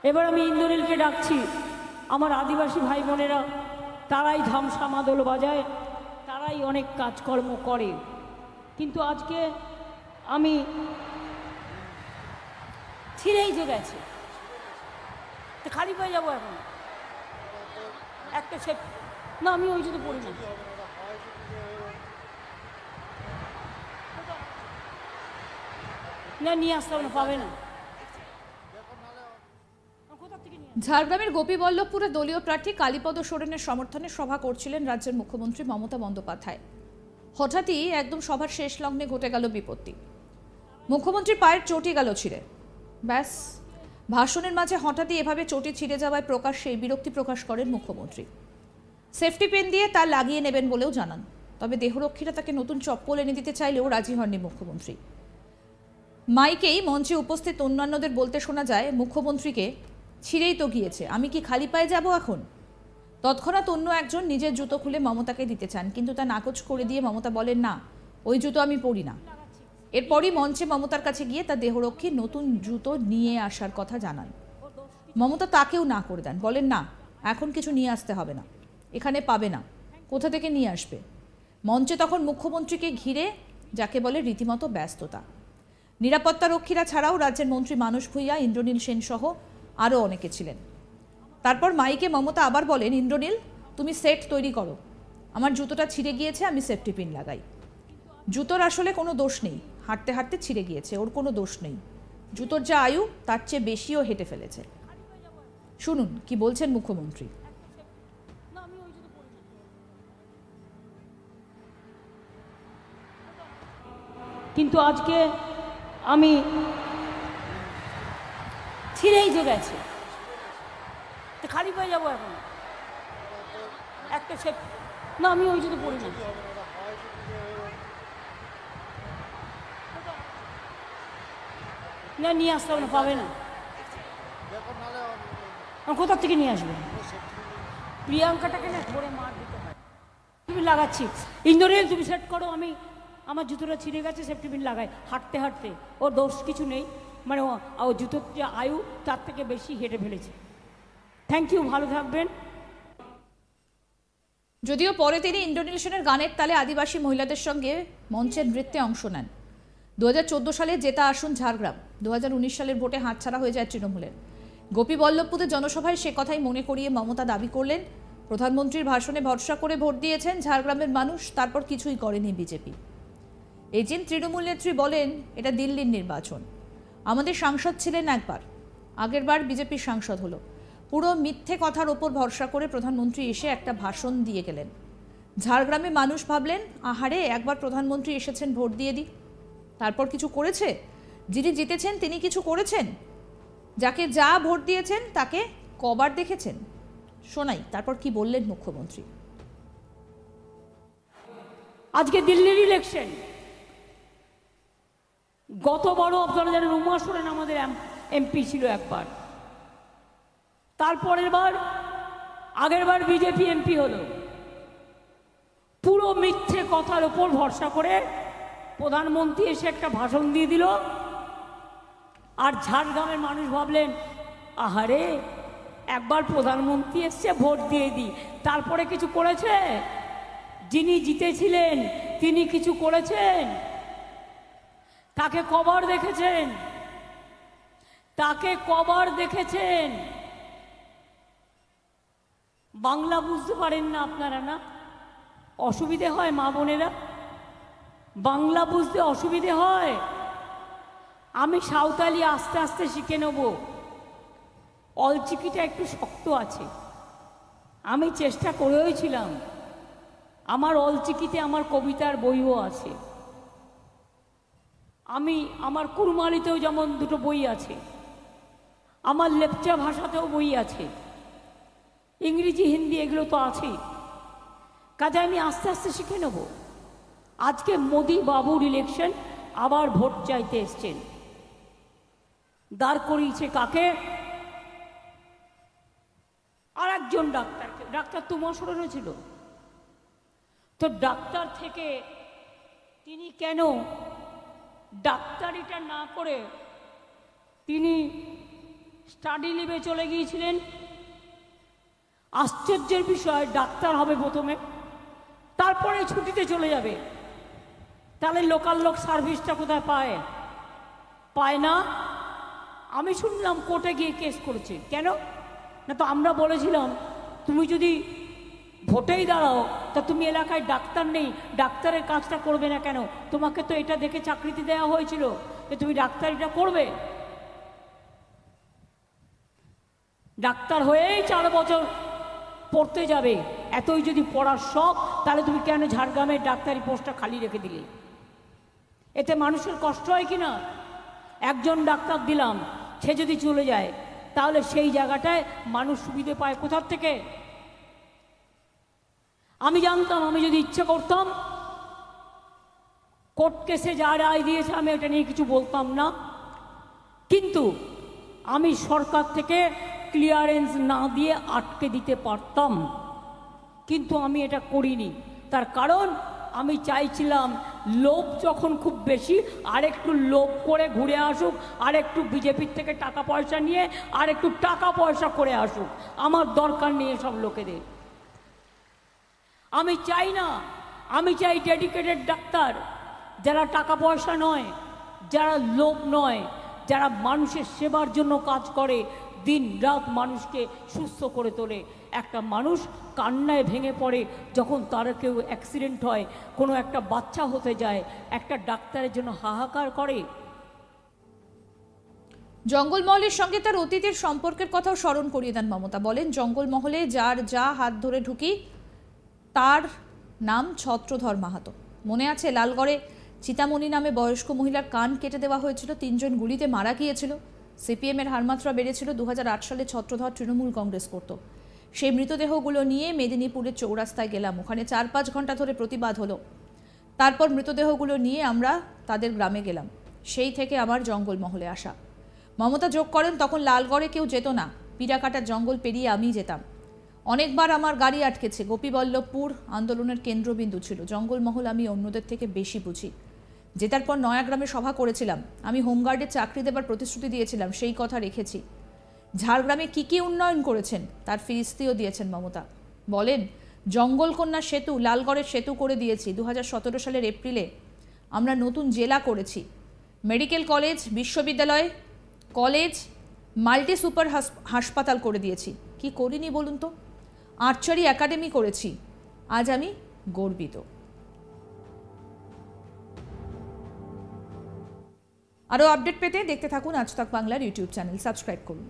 এবার আমি ইন্দ্রনীলকে ডাকছি। আমার আদিবাসী ভাই বোনেরা তারাই ধামসা মাদল বাজায়, তারাই অনেক কাজকর্ম করে, কিন্তু আজকে আমি ছিঁড়েই যে গেছে, খালি পেয়ে যাবো এখন একটা সে না, আমি ওই জন্য পড়ি না, নিয়ে আসতে হবে না, পাবে না। ঝাড়গ্রামের গোপীবল্লভপুরে দলীয় প্রার্থী কালীপদ সোরেনের সমর্থনে সভা করছিলেন রাজ্যের মুখ্যমন্ত্রী মমতা বন্দ্যোপাধ্যায়। হঠাৎই একদম সভার শেষ লগ্নে ঘটে গেল বিপত্তি। মুখ্যমন্ত্রীর পায়ের চটি গেল ছিঁড়ে। ব্যাস, ভাষণের মাঝে হঠাৎই এভাবে চটি ছিঁড়ে যাওয়ায় প্রকাশ্যে বিরক্তি প্রকাশ করেন মুখ্যমন্ত্রী। সেফটি পেন দিয়ে তা লাগিয়ে নেবেন বলেও জানান। তবে দেহরক্ষীরা তাকে নতুন চপ্পল এনে দিতে চাইলেও রাজি হননি মুখ্যমন্ত্রী। মাইকেই মঞ্চে উপস্থিত অন্যান্যদের বলতে শোনা যায়, মুখ্যমন্ত্রীকে ছিঁড়েই তো গিয়েছে, আমি কি খালি পায়ে যাব এখন? তৎক্ষণাৎ অন্য একজন নিজের জুতো খুলে মমতাকে দিতে চান, কিন্তু তা নাকচ করে দিয়ে মমতা বলেন, না, ওই জুতো আমি পরি না। এরপরই মঞ্চে মমতার কাছে গিয়ে তার দেহরক্ষী নতুন জুতো নিয়ে আসার কথা জানান। মমতা তাকেও না করে দেন, বলেন, না, এখন কিছু নিয়ে আসতে হবে না, এখানে পাবে না, কোথা থেকে নিয়ে আসবে? মঞ্চে তখন মুখ্যমন্ত্রীকে ঘিরে যাকে বলে রীতিমতো ব্যস্ততা। নিরাপত্তা রক্ষীরা ছাড়াও রাজ্যের মন্ত্রী মানস ভূঁইয়া, ইন্দ্রনীল সেন সহ আরও অনেকে ছিলেন। তারপর মাইকে মমতা আবার বলেন, ইন্দ্রনীল, তুমি সেট তৈরি করো, আমার জুতোটা ছিঁড়ে গিয়েছে, আমি সেফটি পিন লাগাই। জুতোর আসলে কোনো দোষ নেই, হাঁটতে হাঁটতে ছিঁড়ে গিয়েছে, ওর কোনো দোষ নেই। জুতোর যা আয়ু তার চেয়ে বেশিও হেঁটে ফেলেছে। শুনুন কি বলছেন মুখ্যমন্ত্রী। কিন্তু আজকে আমি ছিঁড়েই যে গেছে, খালি পেয়ে যাবো এখন একটা সে না, আমি ওই জন্য পড়ি না, নিয়ে আসতে হবে না, পাবে না। কোথার থেকে নিয়ে আসবে? প্রিয়াঙ্কাটাকে না ধরে মার দিতে হয়। তুমি লাগাচ্ছি, ইন্দ্রনীল তুমি সেট করো, আমি আমার জুতোটা ছিঁড়ে গেছে, সেফটি পিন লাগাই। হাঁটতে হাঁটতে ওর দোষ কিছু নেই, মানে ও জুতোর যে আয়ু তার থেকে বেশি হেঁটে ফেলেছে। থ্যাংক ইউ, ভালো থাকবেন। যদিও পরে তিনি ইন্দ্রনীল সেনের গানের তালে আদিবাসী মহিলাদের সঙ্গে মঞ্চের নৃত্যে অংশ নেন। 2014 সালে জেতা আসন ঝাড়গ্রাম, 2019 সালের ভোটে হাতছাড়া হয়ে যায় তৃণমূলের। গোপীবল্লভপুরের জনসভায় সে কথাই মনে করিয়ে মমতা দাবি করলেন, প্রধানমন্ত্রীর ভাষণে ভরসা করে ভোট দিয়েছেন ঝাড়গ্রামের মানুষ, তারপর কিছুই করেনি বিজেপি। এই দিন তৃণমূল নেত্রী বলেন, এটা দিল্লির নির্বাচন, আমাদের সাংসদ ছিলেন একবার, আগেরবার বিজেপির সাংসদ হলো। পুরো মিথ্যে কথার ওপর ভরসা করে প্রধানমন্ত্রী এসে একটা ভাষণ দিয়ে গেলেন। ঝাড়গ্রামে মানুষ ভাবলেন, আহারে, একবার প্রধানমন্ত্রী এসেছেন, ভোট দিয়ে দিই। তারপর কিছু করেছে? যিনি জিতেছেন তিনি কিছু করেছেন? যাকে যা ভোট দিয়েছেন তাকে কবার দেখেছেন? শোনাই তারপর কি বললেন মুখ্যমন্ত্রী। আজকে দিল্লির ইলেকশন, গতবারও আপনারা জানেন উমা সোরেন আমাদের এমপি ছিল একবার, তারপরের বার, আগের বার বিজেপি এমপি হলো। পুরো মিথ্যে কথার উপর ভরসা করে প্রধানমন্ত্রী এসে একটা ভাষণ দিয়ে দিল, আর ঝাড়গ্রামের মানুষ ভাবলেন, আহারে, একবার প্রধানমন্ত্রী এসছে, ভোট দিয়ে দিই। তারপরে কিছু করেছে? যিনি জিতেছিলেন তিনি কিছু করেছেন? তাকে কবার দেখেছেন? তাকে কবার দেখেছেন? বাংলা বুঝতে পারেন না আপনারা? না, অসুবিধে হয় মা বোনেরা, বাংলা বুঝতে অসুবিধে হয়। আমি সাঁওতালি আস্তে আস্তে শিখে নেব, অলচিকিটা একটু শক্ত আছে, আমি চেষ্টা করেওছিলাম। আমার অলচিকিতে আমার কবিতার বইও আছে, আমার কুরমালিতেও যেমন দুটো বই আছে, আমার লেপচা ভাষাতেও বই আছে, ইংরেজি হিন্দি এগুলো তো আছেই। কাজে আমি আস্তে আস্তে শিখে নেব। আজকে মোদি বাবুর ইলেকশন, আবার ভোট চাইতে এসছেন, দাঁড় করিয়েছে কাকে? আর একজন ডাক্তারকে। ডাক্তার তোমার সরণে ছিল তো, ডাক্তার থেকে তিনি কেন ডাক্তারিটা না করে তিনি স্টাডি লিভে চলে গিয়েছিলেন। আশ্চর্যের বিষয়, ডাক্তার হবে প্রথমে, তারপরে ছুটিতে চলে যাবে। তাহলে লোকাল লোক সার্ভিসটা কোথায় পায়? পায় না। আমি শুনলাম কোর্টে গিয়ে কেস করেছে। কেন না, তো আমরা বলেছিলাম তুমি যদি ভোটেই দাঁড়াও তা তুমি এলাকায় ডাক্তার নেই, ডাক্তারের কাজটা করবে না কেন? তোমাকে তো এটা দেখে চাকরিতে দেওয়া হয়েছিল যে তুমি ডাক্তারিটা করবে। ডাক্তার হয়েই 4 বছর পড়তে যাবে। এতই যদি পড়ার শখ, তাহলে তুমি কেন ঝাড়গ্রামের ডাক্তারি পোস্টটা খালি রেখে দিলে? এতে মানুষের কষ্ট হয় কি না? একজন ডাক্তার দিলাম, সে যদি চলে যায়, তাহলে সেই জায়গাটায় মানুষ সুবিধে পায় কোথার থেকে? আমি জানতাম, আমি যদি ইচ্ছে করতাম, কোর্ট কেসে যা রায় দিয়েছে আমি এটা নিয়ে কিছু বলতাম না, কিন্তু আমি সরকার থেকে ক্লিয়ারেন্স না দিয়ে আটকে দিতে পারতাম, কিন্তু আমি এটা করিনি। তার কারণ আমি চাইছিলাম লোভ যখন খুব বেশি, আরেকটু লোভ করে ঘুরে আসুক, আরেকটু বিজেপির থেকে টাকা পয়সা নিয়ে আরেকটু টাকা পয়সা করে আসুক। আমার দরকার নেই সব লোকেদের। আমি চাই না, আমি চাই ডেডিকেটেড ডাক্তার, যারা টাকা পয়সা নয়, যারা লোভ নয়, যারা মানুষের সেবার জন্য কাজ করে, দিন রাত মানুষকে সুস্থ করে তোলে। একটা মানুষ কান্নায় ভেঙে পড়ে যখন তার কেউ অ্যাক্সিডেন্ট হয়, কোনো একটা বাচ্চা হতে যায়, একটা ডাক্তারের জন্য হাহাকার করে। জঙ্গলমহলের সঙ্গে তার অতীতের সম্পর্কের কথাও স্মরণ করিয়ে দেন মমতা। বলেন, জঙ্গলমহলে যার যা হাত ধরে ঢুকি তার নাম ছত্রধর মাহাতো। মনে আছে লালগড়ে চিতামণি নামে বয়স্ক মহিলার কান কেটে দেওয়া হয়েছিল, 3 জন গুলিতে মারা গিয়েছিল। সিপিএমের হারমাত্রা বেড়েছিল। 2008 সালে ছত্রধর তৃণমূল কংগ্রেস করত। সেই মৃতদেহগুলো নিয়ে মেদিনীপুরের চৌরাস্তায় গেলাম, ওখানে 4-5 ঘন্টা ধরে প্রতিবাদ হলো। তারপর মৃতদেহগুলো নিয়ে আমরা তাদের গ্রামে গেলাম। সেই থেকে আমার জঙ্গলমহলে আসা। মমতা যোগ করেন, তখন লালগড়ে কেউ যেত না, পিড়াকাটার জঙ্গল পেরিয়ে আমি যেতাম। অনেকবার আমার গাড়ি আটকেছে। গোপীবল্লভপুর আন্দোলনের কেন্দ্রবিন্দু ছিল। জঙ্গলমহল আমি অন্যদের থেকে বেশি বুঝি। জেতার পর নয়াগ্রামে সভা করেছিলাম। আমি হোমগার্ডে চাকরি দেবার প্রতিশ্রুতি দিয়েছিলাম, সেই কথা রেখেছি। ঝাড়গ্রামে কি উন্নয়ন করেছেন তার ফিরিস্তিও দিয়েছেন মমতা। বলেন, জঙ্গলকন্যা সেতু, লালগড়ের সেতু করে দিয়েছি। 2017 সালের এপ্রিলে আমরা নতুন জেলা করেছি। মেডিকেল কলেজ, বিশ্ববিদ্যালয়, কলেজ, মাল্টি সুপার হাসপাতাল করে দিয়েছি। কি করিনি বলুন তো? আর্চারি একাডেমি করেছি। আজ আমি গর্বিত। আরও আপডেট পেতে দেখতে থাকুন আজ তাক বাংলার ইউটিউব চ্যানেল, সাবস্ক্রাইব করুন।